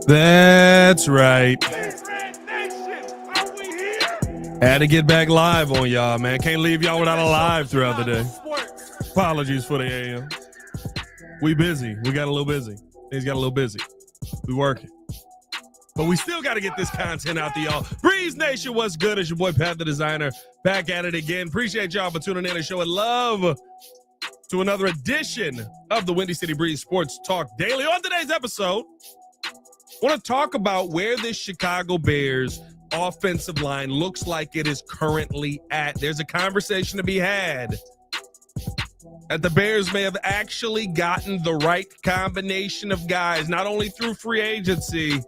That's right. Had to get back live on y'all, man. Can't leave y'all without a live throughout the day. Apologies for the AM. We busy. We got a little busy. Things got a little busy. We working. But we still got to get this content out to y'all. Breeze Nation, what's good? It's your boy, Pat the Designer, back at it again. Appreciate y'all for tuning in and showing love to another edition of the Windy City Breeze Sports Talk Daily. On today's episode, I want to talk about where this Chicago Bears offensive line looks like it is currently at. There's a conversation to be had that the Bears may have actually gotten the right combination of guys, not only through free agency,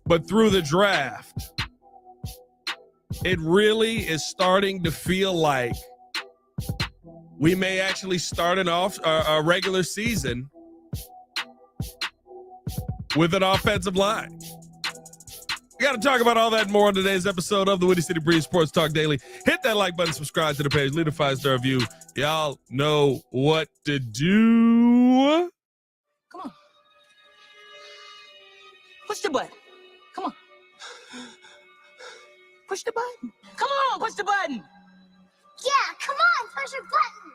but through the draft. It really is starting to feel like we may actually start a regular season with an offensive line. We got to talk about all that and more on today's episode of the Windy City Breeze Sports Talk Daily. Hit that like button, subscribe to the page, leave a 5-star review. Y'all know what to do. Come on. Push the button. Come on. Push the button. Come on, push the button. Yeah, come on, push your button.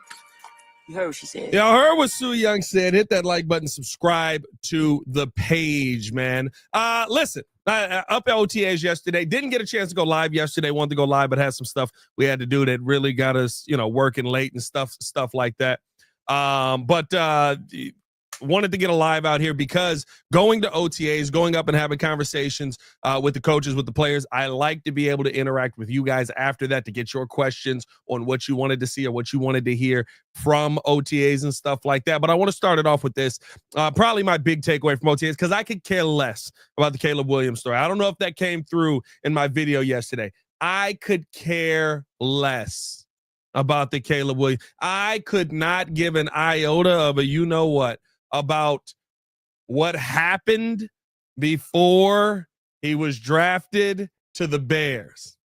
You heard what she said. Y'all heard what Sue Young said. Hit that like button, subscribe to the page, man. Listen, up at OTAs yesterday. Didn't get a chance to go live yesterday. Wanted to go live, but had some stuff we had to do that really got us, working late and stuff like that. But wanted to get a live out here because going to OTAs, going up and having conversations with the coaches, with the players, I like to be able to interact with you guys after that to get your questions on what you wanted to see or what you wanted to hear from OTAs and stuff like that. But I want to start it off with this. Probably my big takeaway from OTAs, because I could care less about the Caleb Williams story. I don't know if that came through in my video yesterday. I could care less about the Caleb Williams. I could not give an iota of a you-know-what about what happened before he was drafted to the Bears.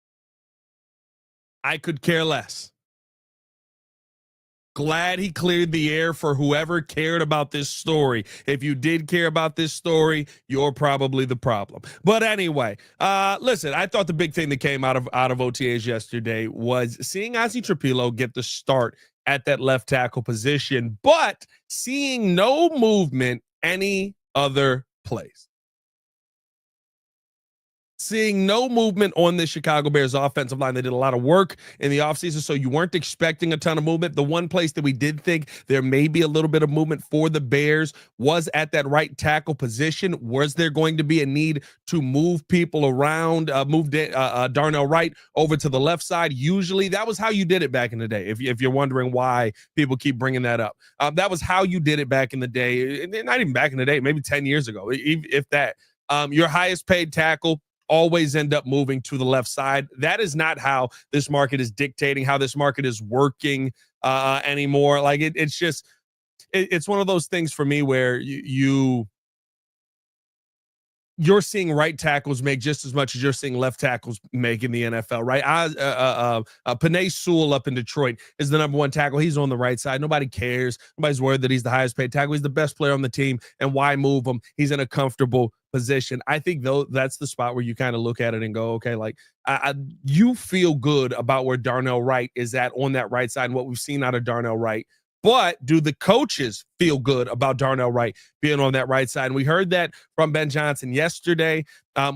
I could care less. Glad he cleared the air for whoever cared about this story. If you did care about this story, you're probably the problem. But anyway, listen, I thought the big thing that came out of OTAs yesterday was seeing Ozzy Trapilo get the start at that left tackle position, but seeing no movement any other place. Seeing no movement on the Chicago Bears offensive line. They did a lot of work in the offseason, so you weren't expecting a ton of movement. The one place that we did think there may be a little bit of movement for the Bears was at that right tackle position. Was there going to be a need to move people around, move Darnell Wright over to the left side? Usually that was how you did it back in the day, if you're wondering why people keep bringing that up. That was how you did it back in the day. Not even back in the day, maybe 10 years ago, if that. Your highest paid tackle always end up moving to the left side. That is not how this market is dictating, how this market is working anymore. Like it's just, it's one of those things for me where you're seeing right tackles make just as much as you're seeing left tackles make in the NFL, right? Penei Sewell up in Detroit is the number one tackle. He's on the right side. Nobody cares. Nobody's worried that he's the highest paid tackle. He's the best player on the team, and why move him? He's in a comfortable position. I think, though, that's the spot where you kind of look at it and go, okay, like you feel good about where Darnell Wright is at on that right side and what we've seen out of Darnell Wright. But do the coaches feel good about Darnell Wright being on that right side? And we heard that from Ben Johnson yesterday,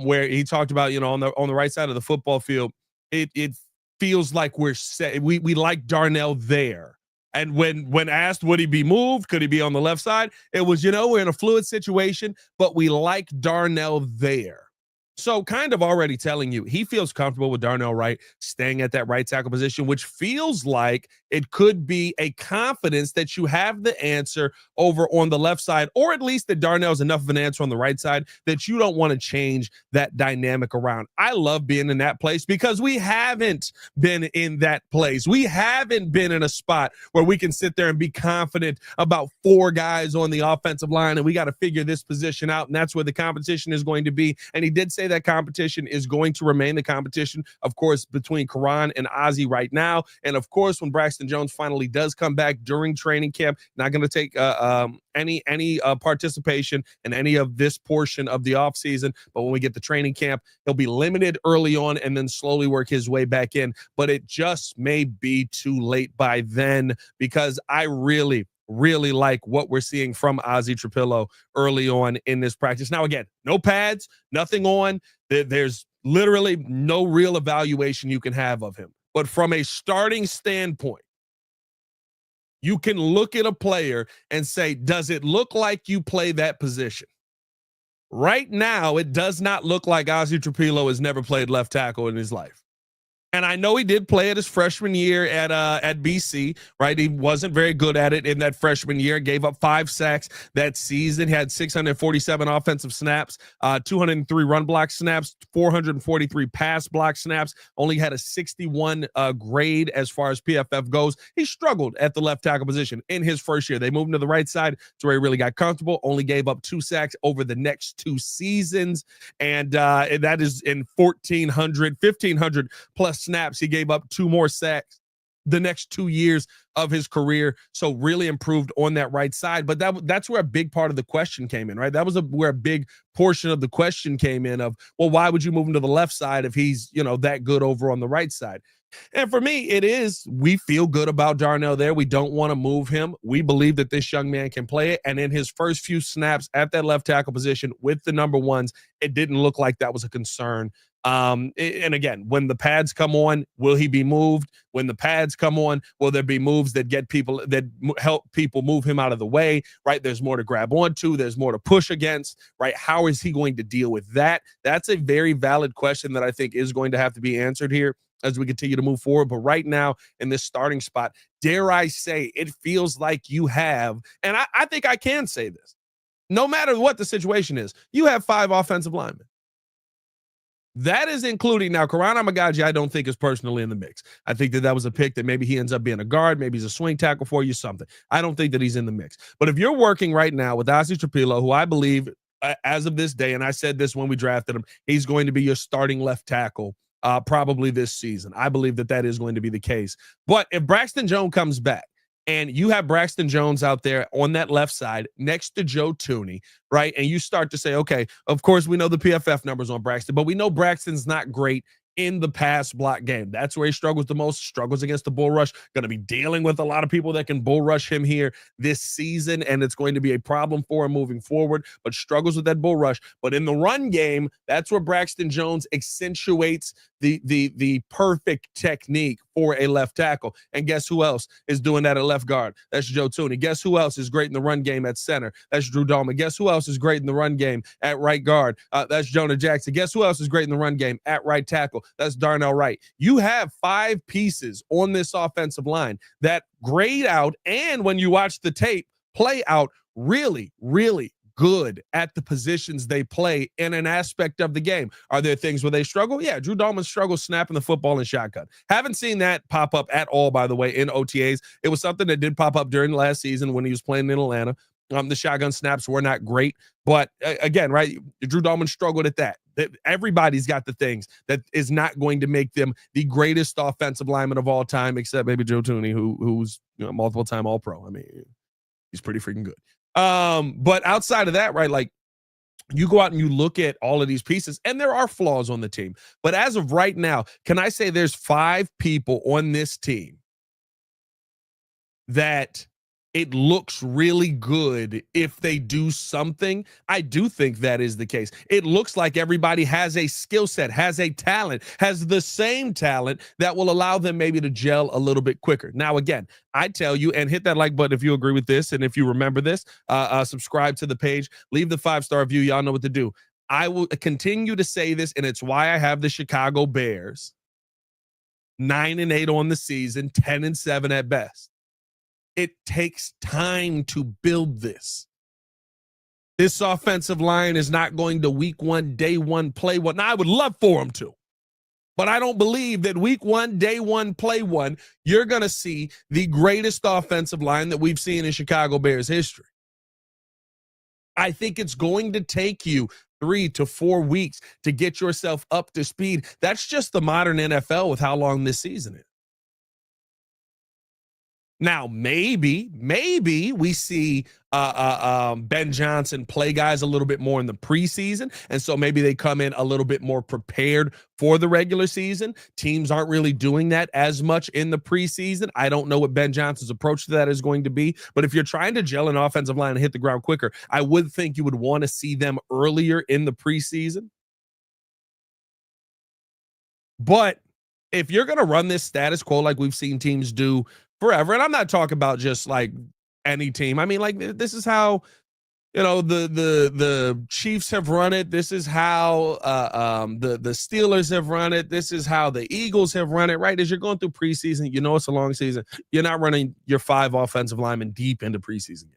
where he talked about, on the right side of the football field, it feels like we're set. We like Darnell there. And when asked, would he be moved? Could he be on the left side? It was, we're in a fluid situation, but we like Darnell there. So kind of already telling you, he feels comfortable with Darnell Wright staying at that right tackle position, which feels like it could be a confidence that you have the answer over on the left side, or at least that Darnell's enough of an answer on the right side that you don't want to change that dynamic around. I love being in that place because we haven't been in that place. We haven't been in a spot where we can sit there and be confident about four guys on the offensive line and we got to figure this position out, and that's where the competition is going to be. And he did say say that competition is going to remain the competition, of course, between Karan and Ozzy right now. And of course, when Braxton Jones finally does come back during training camp, not going to take any participation in any of this portion of the offseason. But when we get to training camp, he'll be limited early on and then slowly work his way back in. But it just may be too late by then, because I really like what we're seeing from Ozzy Trapilo early on in this practice. Now, again, no pads, nothing on. There's literally no real evaluation you can have of him. But from a starting standpoint, you can look at a player and say, does it look like you play that position? Right now, it does not look like Ozzy Trapilo has never played left tackle in his life. And I know he did play it his freshman year at BC, right? He wasn't very good at it in that freshman year, gave up 5 sacks that season, had 647 offensive snaps, 203 run block snaps, 443 pass block snaps, only had a 61 grade as far as PFF goes. He struggled at the left tackle position in his first year. They moved him to the right side to where he really got comfortable, only gave up 2 sacks over the next 2 seasons. And that is in 1,500 plus snaps. He gave up 2 more sacks the next 2 years of his career. So really improved on that right side. But that's where a big part of the question came in, right? That was where a big portion of the question came in of, well, why would you move him to the left side if he's, that good over on the right side? And for me, we feel good about Darnell there. We don't want to move him. We believe that this young man can play it. And in his first few snaps at that left tackle position with the number ones, it didn't look like that was a concern. And again, when the pads come on, will he be moved? When the pads come on, will there be moves that help people move him out of the way, right? There's more to grab onto. There's more to push against, right? How is he going to deal with that? That's a very valid question that I think is going to have to be answered here as we continue to move forward. But right now in this starting spot, dare I say, it feels like you have, and I think I can say this, no matter what the situation is, you have 5 offensive linemen. That is including, now, Karan Amagaji, I don't think is personally in the mix. I think that was a pick that maybe he ends up being a guard, maybe he's a swing tackle for you, something. I don't think that he's in the mix. But if you're working right now with Ozzy Trapilo, who I believe, as of this day, and I said this when we drafted him, he's going to be your starting left tackle probably this season. I believe that is going to be the case. But if Braxton Jones comes back, and you have Braxton Jones out there on that left side next to Joe Thuney, right? And you start to say, okay, of course, we know the PFF numbers on Braxton, but we know Braxton's not great in the pass block game. That's where he struggles the most, struggles against the bull rush. Going to be dealing with a lot of people that can bull rush him here this season, and it's going to be a problem for him moving forward, but struggles with that bull rush. But in the run game, that's where Braxton Jones accentuates the perfect technique for a left tackle. And guess who else is doing that at left guard? That's Joe Thuney. Guess who else is great in the run game at center? That's Drew Dalman. Guess who else is great in the run game at right guard? That's Jonah Jackson. Guess who else is great in the run game at right tackle? That's Darnell Wright. You have 5 pieces on this offensive line that grade out, and when you watch the tape, play out really, really good at the positions they play in an aspect of the game. Are there things where they struggle? Yeah, Drew Dalman struggles snapping the football in shotgun. Haven't seen that pop up at all, by the way, in OTAs. It was something that did pop up during last season when he was playing in Atlanta. The shotgun snaps were not great, but again, right, Drew Dalman struggled at that. Everybody's got the things that is not going to make them the greatest offensive lineman of all time, except maybe Joe Thuney, who's multiple time All-Pro. I mean, he's pretty freaking good. But outside of that, right, like, you go out and you look at all of these pieces, and there are flaws on the team. But as of right now, can I say there's 5 people on this team that it looks really good if they do something? I do think that is the case. It looks like everybody has a skill set, has a talent, has the same talent that will allow them maybe to gel a little bit quicker. Now, again, I tell you, and hit that like button if you agree with this, and if you remember this, subscribe to the page, leave the 5-star review. Y'all know what to do. I will continue to say this, and it's why I have the Chicago Bears 9-8 on the season, 10-7 at best. It takes time to build this. This offensive line is not going to week 1, day 1, play 1. Now, I would love for them to, but I don't believe that week 1, day 1, play 1, you're going to see the greatest offensive line that we've seen in Chicago Bears history. I think it's going to take you 3 to 4 weeks to get yourself up to speed. That's just the modern NFL with how long this season is. Now, maybe we see Ben Johnson play guys a little bit more in the preseason, and so maybe they come in a little bit more prepared for the regular season. Teams aren't really doing that as much in the preseason. I don't know what Ben Johnson's approach to that is going to be, but if you're trying to gel an offensive line and hit the ground quicker, I would think you would want to see them earlier in the preseason. But if you're going to run this status quo like we've seen teams do forever, and I'm not talking about just like any team. I mean, like this is how, the Chiefs have run it. This is how the Steelers have run it. This is how the Eagles have run it, right? As you're going through preseason, it's a long season. You're not running your 5 offensive linemen deep into preseason game.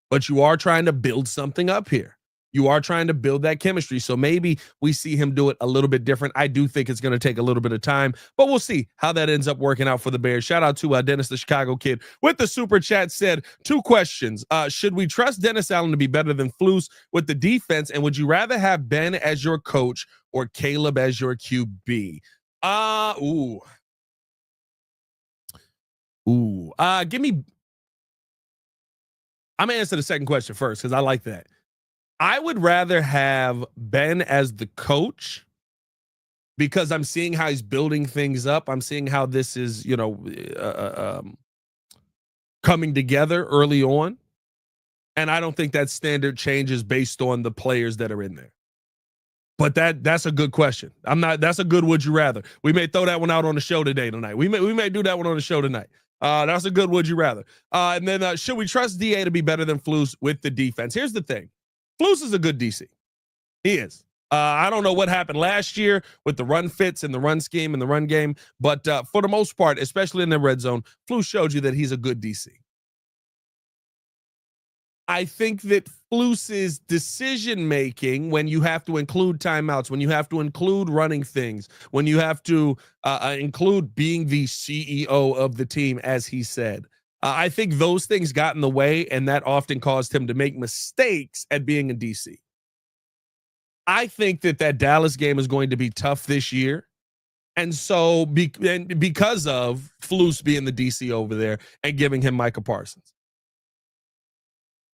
But you are trying to build something up here. You are trying to build that chemistry. So maybe we see him do it a little bit different. I do think it's going to take a little bit of time, but we'll see how that ends up working out for the Bears. Shout out to Dennis, the Chicago kid, with the super chat said 2 questions. Should we trust Dennis Allen to be better than Flus with the defense? And would you rather have Ben as your coach or Caleb as your QB? Give me. I'm going to answer the second question first because I like that. I would rather have Ben as the coach because I'm seeing how he's building things up. I'm seeing how this is, coming together early on. And I don't think that standard changes based on the players that are in there. But that's a good question. That's a good would you rather. We may throw that one out on the show tonight. We may do that one on the show tonight. That's a good would you rather. And then should we trust DA to be better than Flus with the defense? Here's the thing. Flus is a good DC. He is. I don't know what happened last year with the run fits and the run scheme and the run game, but for the most part, especially in the red zone, Flus showed you that he's a good DC. I think that Flus's decision-making, when you have to include timeouts, when you have to include running things, when you have to include being the CEO of the team, as he said, I think those things got in the way, and that often caused him to make mistakes at being in DC. I think that Dallas game is going to be tough this year. And so because of Flus being the DC over there and giving him Micah Parsons.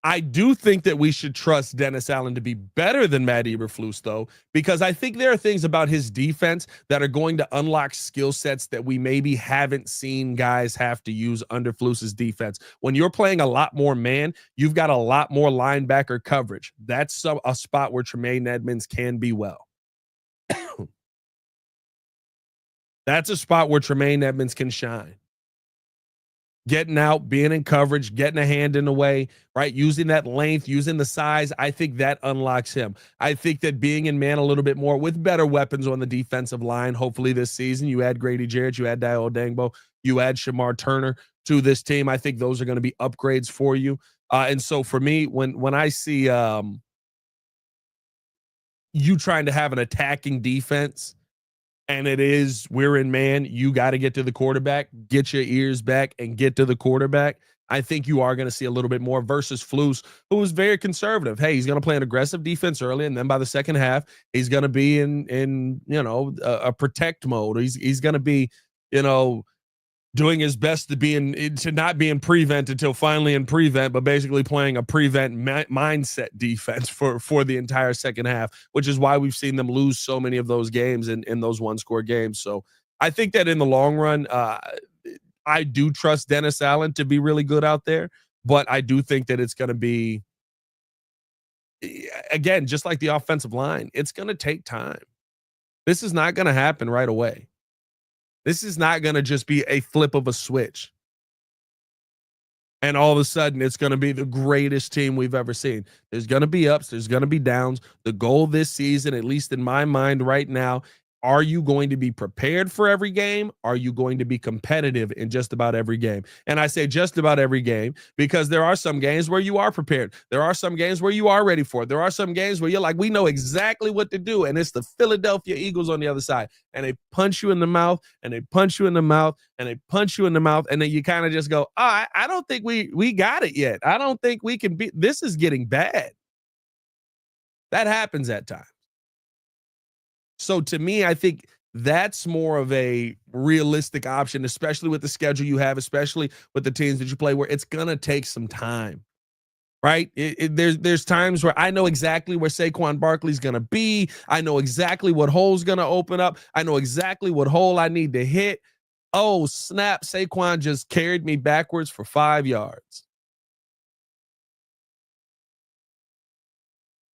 I do think that we should trust Dennis Allen to be better than Matt Eberflus, though, because I think there are things about his defense that are going to unlock skill sets that we maybe haven't seen guys have to use under Flus's defense. When you're playing a lot more man, you've got a lot more linebacker coverage. That's a spot where Tremaine Edmonds can be well. That's a spot where Tremaine Edmonds can shine. Getting out, being in coverage, getting a hand in the way, right? Using that length, using the size. I think that unlocks him. I think that being in man a little bit more with better weapons on the defensive line, hopefully this season, you add Grady Jarrett, you add Dio Dangbo, you add Shamar Turner to this team. I think those are going to be upgrades for you. And so for me, when I see you trying to have an attacking defense, and it is we're in man, you got to get to the quarterback, get your ears back and get to the quarterback. I think you are going to see a little bit more versus Flus, who was very conservative. Hey, he's going to play an aggressive defense early, and then by the second half, he's going to be in a protect mode. He's going to be, doing his best to not be in prevent until finally in prevent, but basically playing a prevent mindset defense for the entire second half, which is why we've seen them lose so many of those games in those one-score games. So I think that in the long run, I do trust Dennis Allen to be really good out there, but I do think that it's going to be, again, just like the offensive line, it's going to take time. This is not going to happen right away. This is not going to just be a flip of a switch. And all of a sudden, it's going to be the greatest team we've ever seen. There's going to be ups. There's going to be downs. The goal this season, at least in my mind right now, are you going to be prepared for every game? Are you going to be competitive in just about every game? And I say just about every game because there are some games where you are prepared. There are some games where you are ready for it. There are some games where you're like, we know exactly what to do. And it's the Philadelphia Eagles on the other side. And they punch you in the mouth and they punch you in the mouth and they punch you in the mouth. And then you kind of just go, I don't think we got it yet. I don't think we can be. This is getting bad. That happens at times. So to me, I think that's more of a realistic option, especially with the schedule you have, especially with the teams that you play, where it's gonna take some time, right? There's times where I know exactly where Saquon Barkley's gonna be. I know exactly what hole's gonna open up. I know exactly what hole I need to hit. Oh snap! Saquon just carried me backwards for 5 yards.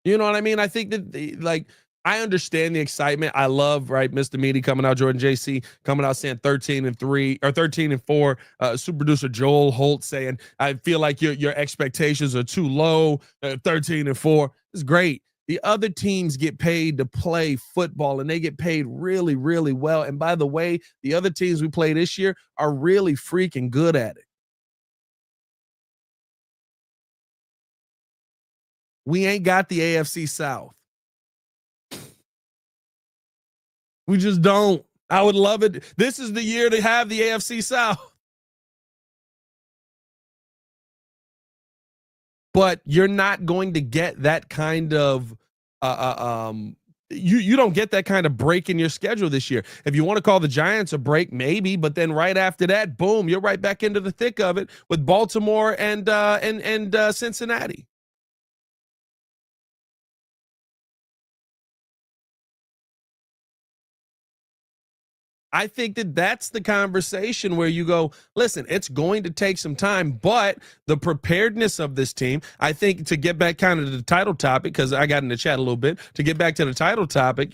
You know what I mean? I think that like I understand the excitement. I love right, Mr. Meaty coming out, Jordan JC coming out saying 13-3 or 13-4. Super producer Joel Holt saying I feel like your expectations are too low. 13-4 is great. The other teams get paid to play football, and they get paid really, really well. And by the way, the other teams we play this year are really freaking good at it. We ain't got the AFC South. We just don't. I would love it. This is the year to have the AFC South. But you're not going to get that kind of you don't get that kind of break in your schedule this year. If you want to call the Giants a break, maybe, but then right after that, boom, you're right back into the thick of it with Baltimore and Cincinnati. I think that that's the conversation where you go, listen, it's going to take some time, but the preparedness of this team, I think to get back kind of to the title topic, because I got in the chat a little bit, to get back to the title topic,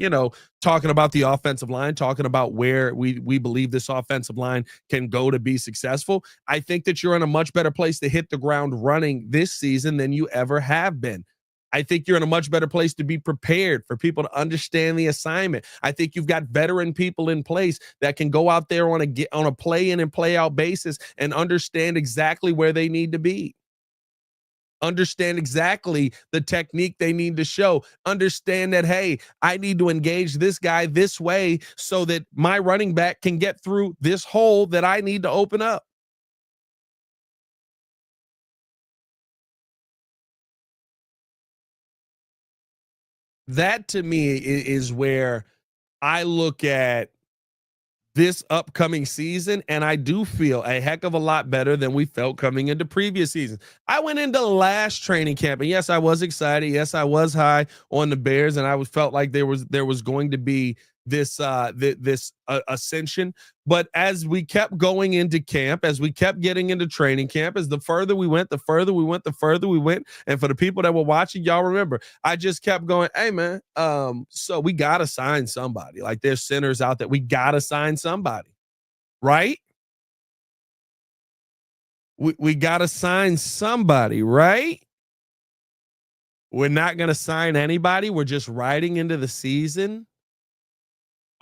talking about the offensive line, talking about where we believe this offensive line can go to be successful. I think that you're in a much better place to hit the ground running this season than you ever have been. I think you're in a much better place to be prepared for people to understand the assignment. I think you've got veteran people in place that can go out there on a play in and play out basis and understand exactly where they need to be. Understand exactly the technique they need to show. Understand that, hey, I need to engage this guy this way so that my running back can get through this hole that I need to open up. That to me is where I look at this upcoming season, and I do feel a heck of a lot better than we felt coming into previous seasons. I went into last training camp, and yes, I was excited. Yes, I was high on the Bears, and I felt like there was going to be this ascension. But as we kept going into camp, as we kept getting into training camp, as the further we went, the further we went, the further we went. And for the people that were watching, y'all remember, I just kept going, hey man, so we gotta sign somebody. Like there's centers out there. We gotta sign somebody, right? We gotta sign somebody, right? We're not gonna sign anybody. We're just riding into the season.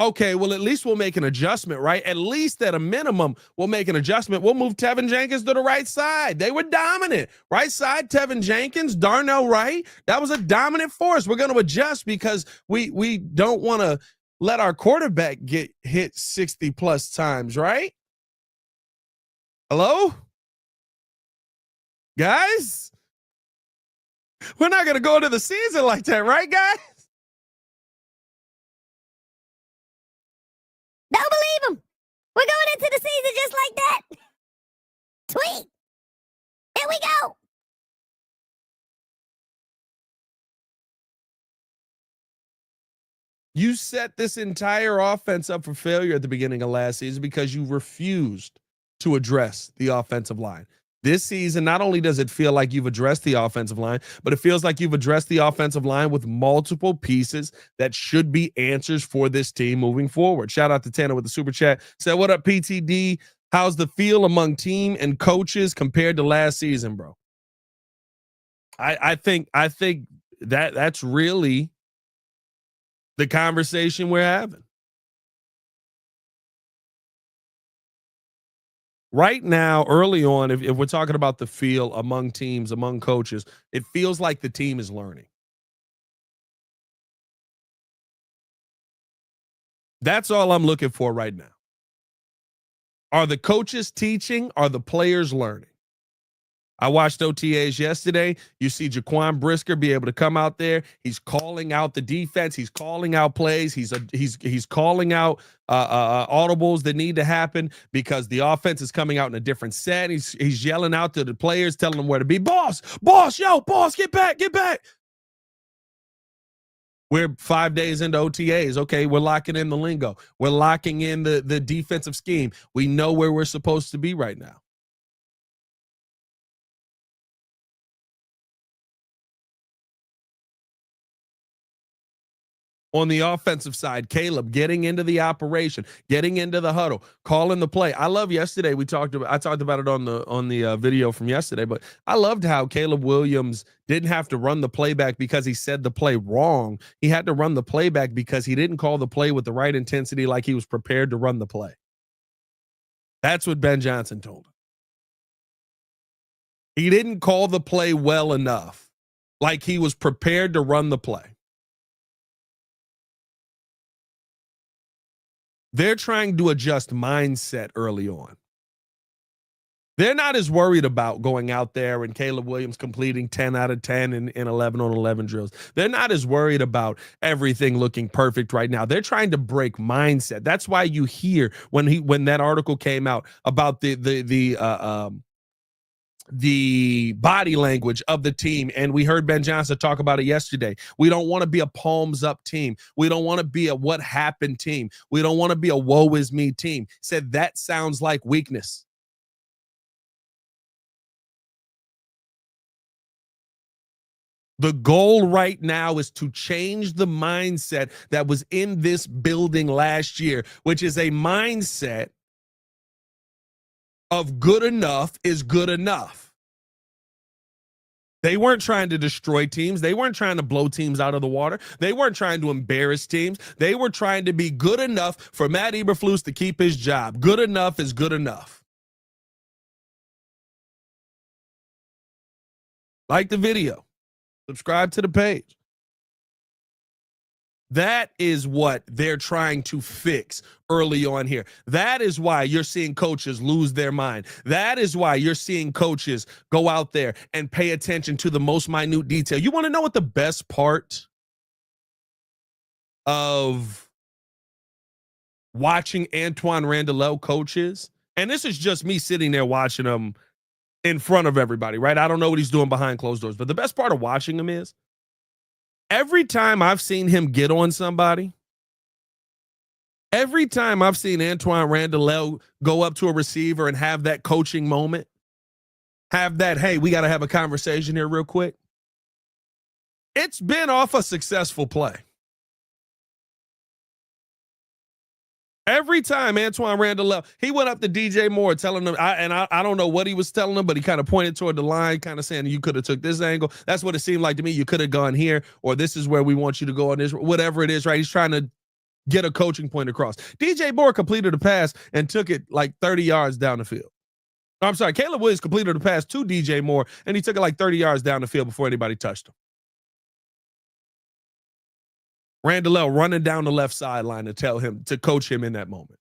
Okay, well, at least we'll make an adjustment, right? At least at a minimum, we'll make an adjustment. We'll move Tevin Jenkins to the right side. They were dominant. Right side, Tevin Jenkins, Darnell Wright. That was a dominant force. We're going to adjust because we don't want to let our quarterback get hit 60 plus times, right? Hello? Guys? We're not going to go into the season like that, right, guys? Don't believe him. We're going into the season just like that. Tweet. Here we go. You set this entire offense up for failure at the beginning of last season because you refused to address the offensive line. This season, not only does it feel like you've addressed the offensive line, but it feels like you've addressed the offensive line with multiple pieces that should be answers for this team moving forward. Shout out to Tanner with the super chat. Said, what up, PTD? How's the feel among team and coaches compared to last season, bro? I think that's really the conversation we're having. Right now, early on, if we're talking about the feel among teams, among coaches, it feels like the team is learning. That's all I'm looking for right now. Are the coaches teaching? Are the players learning? I watched OTAs yesterday. You see Jaquan Brisker be able to come out there. He's calling out the defense. He's calling out plays. He's calling out audibles that need to happen because the offense is coming out in a different set. He's yelling out to the players, telling them where to be. Boss, yo, boss, get back. We're 5 days into OTAs. Okay, we're locking in the lingo. We're locking in the defensive scheme. We know where we're supposed to be right now. On the offensive side, Caleb getting into the operation, getting into the huddle, calling the play. I love yesterday. I talked about it on the video from yesterday, but I loved how Caleb Williams didn't have to run the playback because he said the play wrong. He had to run the playback because he didn't call the play with the right intensity, like he was prepared to run the play. That's what Ben Johnson told him. He didn't call the play well enough, like he was prepared to run the play. They're trying to adjust mindset early on. They're not as worried about going out there and Caleb Williams completing 10 out of 10 in 11 on 11 drills. They're not as worried about everything looking perfect right now. They're trying to break mindset. That's why you hear when that article came out about the body language of the team. And we heard Ben Johnson talk about it yesterday. We don't want to be a palms up team. We don't want to be a what happened team. We don't want to be a woe is me team. Said that sounds like weakness. The goal right now is to change the mindset that was in this building last year, which is a mindset of good enough is good enough. They weren't trying to destroy teams. They weren't trying to blow teams out of the water. They weren't trying to embarrass teams. They were trying to be good enough for Matt Eberflus to keep his job. Good enough is good enough. Like the video. Subscribe to the page. That is what they're trying to fix early on here. That is why you're seeing coaches lose their mind. That is why you're seeing coaches go out there and pay attention to the most minute detail. You want to know what the best part of watching Antoine Randall coach is? And this is just me sitting there watching him in front of everybody, right? I don't know what he's doing behind closed doors, but the best part of watching him is every time I've seen him get on somebody, every time I've seen Antoine Randall go up to a receiver and have that coaching moment, have that, hey, we got to have a conversation here real quick, it's been off a successful play. Every time Antoine Randall he went up to DJ Moore telling him, I don't know what he was telling him, but he kind of pointed toward the line, kind of saying, you could have took this angle. That's what it seemed like to me. You could have gone here, or this is where we want you to go on this, whatever it is, right? He's trying to get a coaching point across. DJ Moore completed a pass and took it like 30 yards down the field. I'm sorry, Caleb Williams completed a pass to DJ Moore, and he took it like 30 yards down the field before anybody touched him. Randall running down the left sideline to coach him in that moment.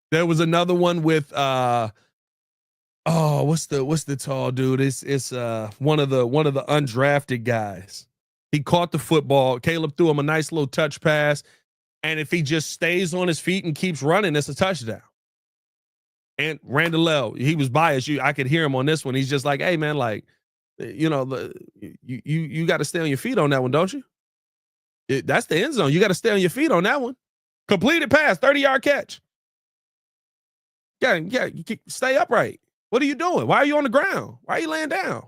There was another one with what's the tall dude? It's one of the undrafted guys. He caught the football. Caleb threw him a nice little touch pass, and if he just stays on his feet and keeps running, it's a touchdown. And Randall, he was biased. I could hear him on this one. He's just like, hey man, like, you got to stay on your feet on that one, don't you? That's the end zone. You got to stay on your feet on that one. Completed pass, 30-yard catch. Yeah, you stay upright. What are you doing? Why are you on the ground? Why are you laying down?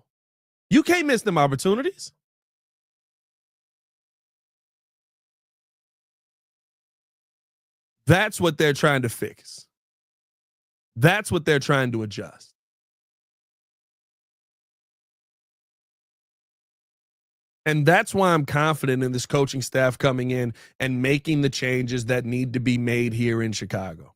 You can't miss them opportunities. That's what they're trying to fix. That's what they're trying to adjust. And that's why I'm confident in this coaching staff coming in and making the changes that need to be made here in Chicago.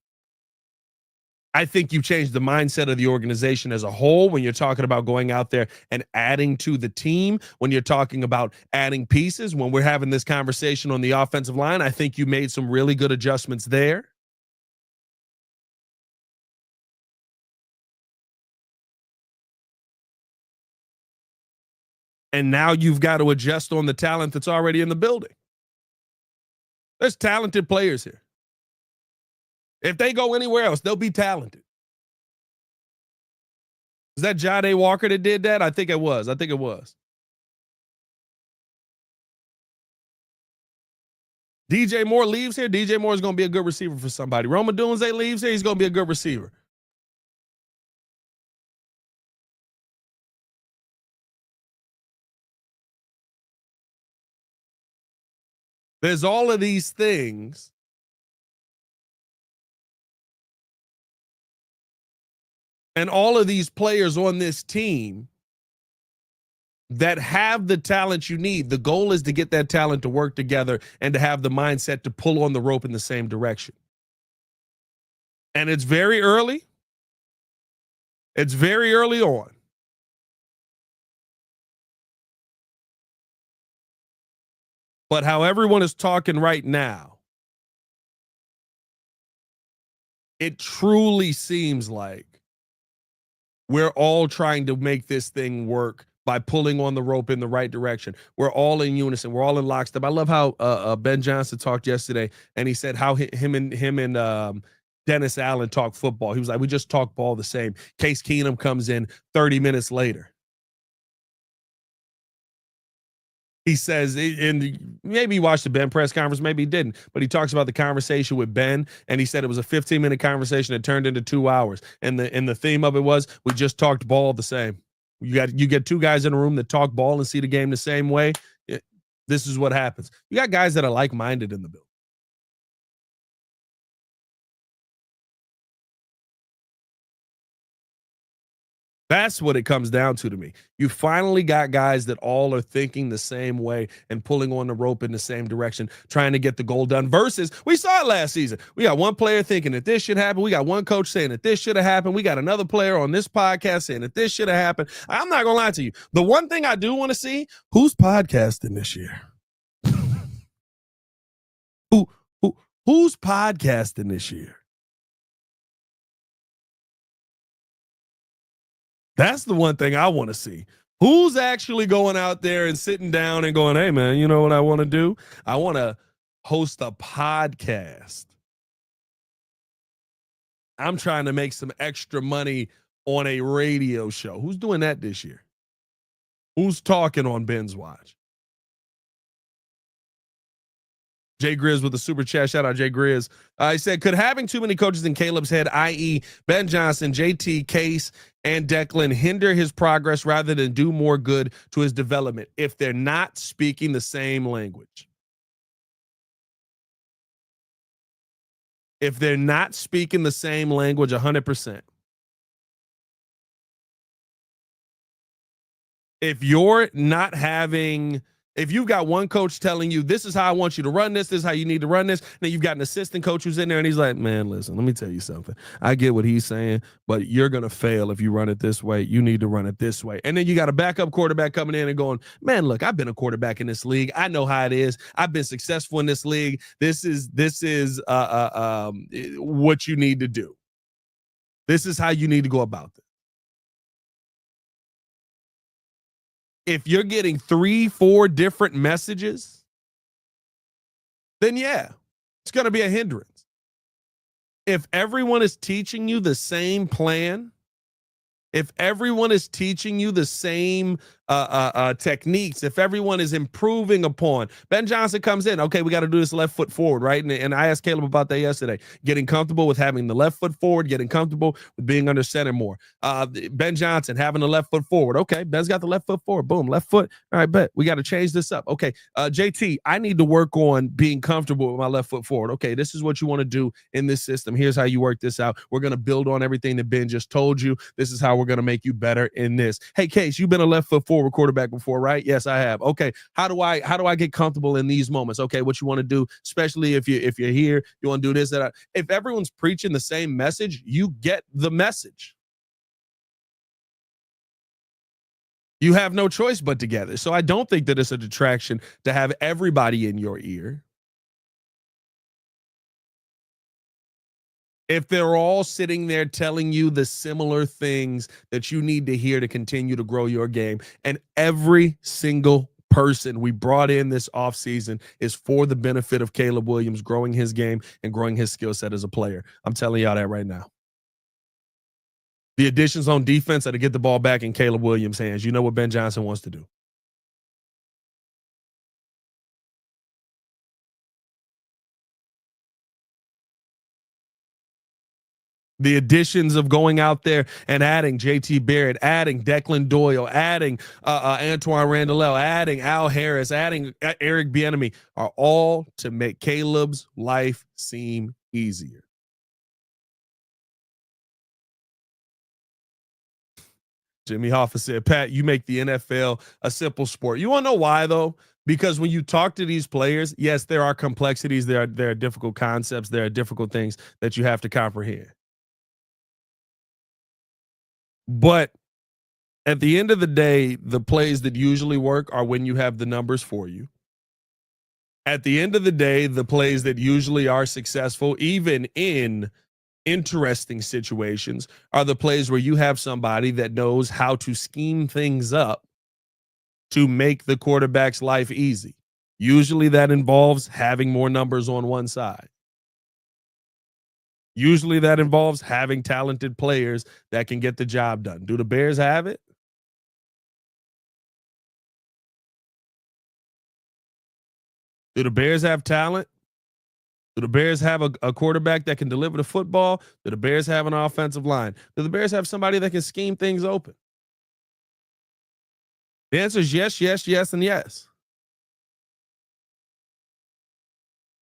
I think you changed the mindset of the organization as a whole when you're talking about going out there and adding to the team, when you're talking about adding pieces, when we're having this conversation on the offensive line. I think you made some really good adjustments there. And now you've got to adjust on the talent that's already in the building. There's talented players here. If they go anywhere else, they'll be talented. Is that Jade Walker that did that? I think it was. DJ Moore leaves here. DJ Moore is going to be a good receiver for somebody. Roma Dunze leaves here. He's going to be a good receiver. There's all of these things. And all of these players on this team that have the talent you need. The goal is to get that talent to work together and to have the mindset to pull on the rope in the same direction. And it's very early. It's very early on. But how everyone is talking right now, it truly seems like we're all trying to make this thing work by pulling on the rope in the right direction. We're all in unison. We're all in lockstep. I love how Ben Johnson talked yesterday, and he said how him and Dennis Allen talk football. He was like, we just talk ball the same. Case Keenum comes in 30 minutes later. He says, maybe he watched the Ben press conference, maybe he didn't, but he talks about the conversation with Ben, and he said it was a 15-minute conversation that turned into 2 hours. And the theme of it was, we just talked ball the same. You get two guys in a room that talk ball and see the game the same way. This is what happens. You got guys that are like-minded in the building. That's what it comes down to me. You finally got guys that all are thinking the same way and pulling on the rope in the same direction, trying to get the goal done, versus we saw it last season. We got one player thinking that this should happen. We got one coach saying that this should have happened. We got another player on this podcast saying that this should have happened. I'm not going to lie to you. The one thing I do want to see, who's podcasting this year? Who's podcasting this year? That's the one thing I want to see. Who's actually going out there and sitting down and going, hey, man, you know what I want to do? I want to host a podcast. I'm trying to make some extra money on a radio show. Who's doing that this year? Who's talking on Ben's Watch? Jay Grizz with the super chat. Shout out Jay Grizz. He said, could having too many coaches in Caleb's head, i.e. Ben Johnson, JT, Case, and Declan, hinder his progress rather than do more good to his development if they're not speaking the same language? If they're not speaking the same language 100%. If you're not having... If you've got one coach telling you, this is how I want you to run this is how you need to run this, then you've got an assistant coach who's in there and he's like, man, listen, let me tell you something. I get what he's saying, but you're going to fail if you run it this way. You need to run it this way. And then you got a backup quarterback coming in and going, man, look, I've been a quarterback in this league. I know how it is. I've been successful in this league. This is what you need to do. This is how you need to go about this. If you're getting 3-4 different messages, then yeah, it's going to be a hindrance. If everyone is teaching you the same plan, if everyone is teaching you the same techniques, if everyone is improving upon, Ben Johnson comes in, okay, we got to do this left foot forward, right? And I asked Caleb about that yesterday, getting comfortable with having the left foot forward, getting comfortable with being under center more. Ben Johnson having the left foot forward. Okay, Ben's got the left foot forward. Boom, left foot. All right, bet. We got to change this up. Okay, JT, I need to work on being comfortable with my left foot forward. Okay, this is what you want to do in this system. Here's how you work this out. We're going to build on everything that Ben just told you. This is how we're going to make you better in this. Hey, Case, you've been a left foot forward quarterback before, right? Yes, I have. Okay, how do I get comfortable in these moments? Okay, what you want to do, especially if you're here, you want to do this, that. If everyone's preaching the same message, you get the message. You have no choice but to gather. So I don't think that it's a detraction to have everybody in your ear. if they're all sitting there telling you the similar things that you need to hear to continue to grow your game, and every single person we brought in this offseason is for the benefit of Caleb Williams growing his game and growing his skill set as a player. I'm telling y'all that right now. The additions on defense are to get the ball back in Caleb Williams' hands. You know what Ben Johnson wants to do. The additions of going out there and adding JT Barrett, adding Declan Doyle, adding Antoine Randall, adding Al Harris, adding Eric Bieniemy are all to make Caleb's life seem easier. Jimmy Hoffa said, Pat, you make the NFL a simple sport. You want to know why, though? Because when you talk to these players, yes, there are complexities. There are difficult concepts. There are difficult things that you have to comprehend. But at the end of the day, the plays that usually work are when you have the numbers for you. At the end of the day, the plays that usually are successful, even in interesting situations, are the plays where you have somebody that knows how to scheme things up to make the quarterback's life easy. Usually that involves having more numbers on one side. Usually that involves having talented players that can get the job done. Do the Bears have it? Do the Bears have talent? Do the Bears have a quarterback that can deliver the football? Do the Bears have an offensive line? Do the Bears have somebody that can scheme things open? The answer is yes, yes, yes, and yes.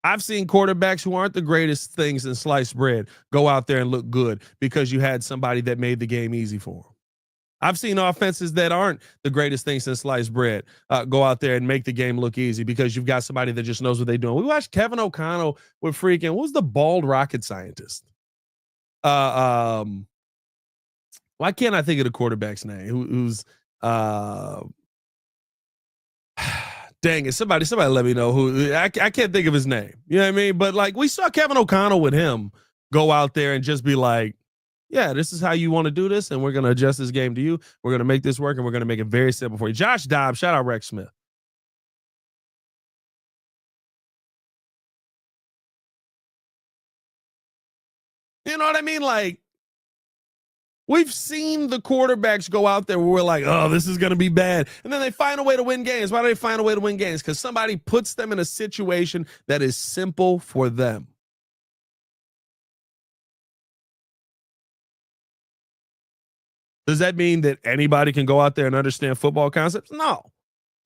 I've seen quarterbacks who aren't the greatest things in sliced bread go out there and look good because you had somebody that made the game easy for them. I've seen offenses that aren't the greatest things in sliced bread go out there and make the game look easy because you've got somebody that just knows what they're doing. We watched Kevin O'Connell with freaking, what was the bald rocket scientist? Why can't I think of the quarterback's name? Who's dang it, somebody let me know who. I can't think of his name. You know what I mean? But like, we saw Kevin O'Connell with him go out there and just be like, yeah, this is how you want to do this, and we're going to adjust this game to you. We're going to make this work, and we're going to make it very simple for you. Josh Dobbs, shout out Rex Smith. You know what I mean? Like, we've seen the quarterbacks go out there where we're like, oh, this is going to be bad. And then they find a way to win games. Why do they find a way to win games? Because somebody puts them in a situation that is simple for them. Does that mean that anybody can go out there and understand football concepts? No.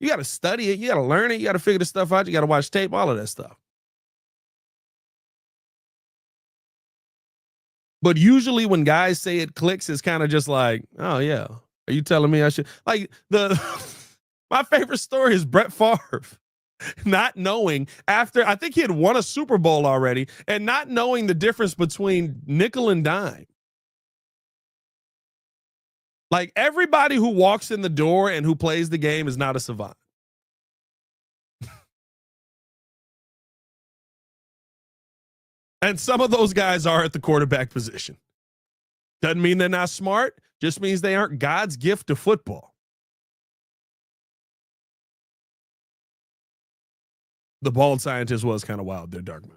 You got to study it. You got to learn it. You got to figure the stuff out. You got to watch tape, all of that stuff. But usually when guys say it clicks, it's kind of just like, oh, yeah. Are you telling me I should? Like, my favorite story is Brett Favre not knowing after, I think he had won a Super Bowl already, and not knowing the difference between nickel and dime. Like, everybody who walks in the door and who plays the game is not a savant. And some of those guys are at the quarterback position. Doesn't mean they're not smart, just means they aren't God's gift to football. The bald scientist was kind of wild there, Darkman.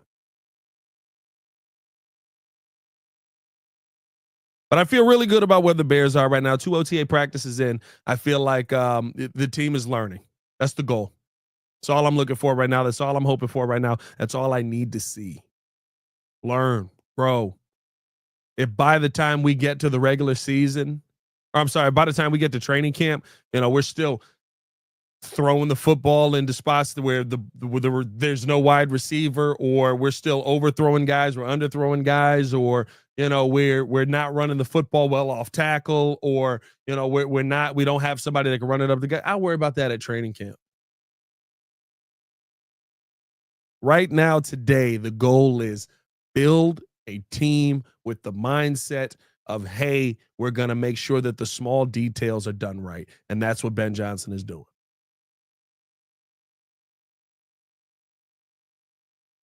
But I feel really good about where the Bears are right now. 2 OTA practices in. I feel like the team is learning. That's the goal. That's all I'm looking for right now. That's all I'm hoping for right now. That's all I need to see. Learn, grow. If by the time we get to the regular season, or I'm sorry, by the time we get to training camp, we're still throwing the football into spots where there's no wide receiver, or we're still overthrowing guys, we're underthrowing guys, or we're not running the football well off tackle, or we don't have somebody that can run it up the gut. I'll worry about that at training camp. Right now, today, the goal is build a team with the mindset of, hey, we're going to make sure that the small details are done right. And that's what Ben Johnson is doing.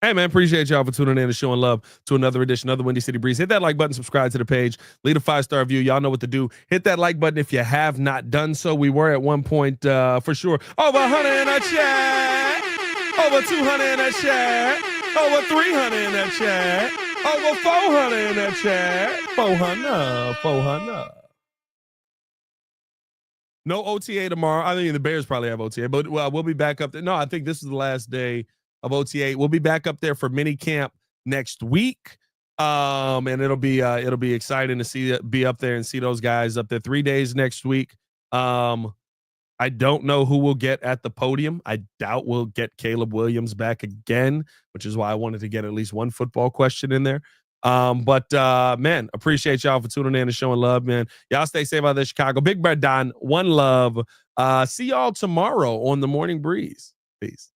Hey, man, appreciate y'all for tuning in and showing love to another edition of the Windy City Breeze. Hit that like button, subscribe to the page, leave a 5-star review. Y'all know what to do. Hit that like button if you have not done so. We were at one point, for sure, over 100 in the chat, over 200 in the chat, over 300 in the chat, over 400 in the chat, 400. No OTA tomorrow. I think the Bears probably have OTA, but we'll be back up there. No, I think this is the last day of OTA. We'll be back up there for mini camp next week. And it'll be exciting to be up there and see those guys up there 3 days next week. I don't know who we'll get at the podium. I doubt we'll get Caleb Williams back again, which is why I wanted to get at least one football question in there. But man, appreciate y'all for tuning in and showing love, man. Y'all stay safe out there, Chicago. Big Bird Don, one love. See y'all tomorrow on the Morning Breeze. Peace.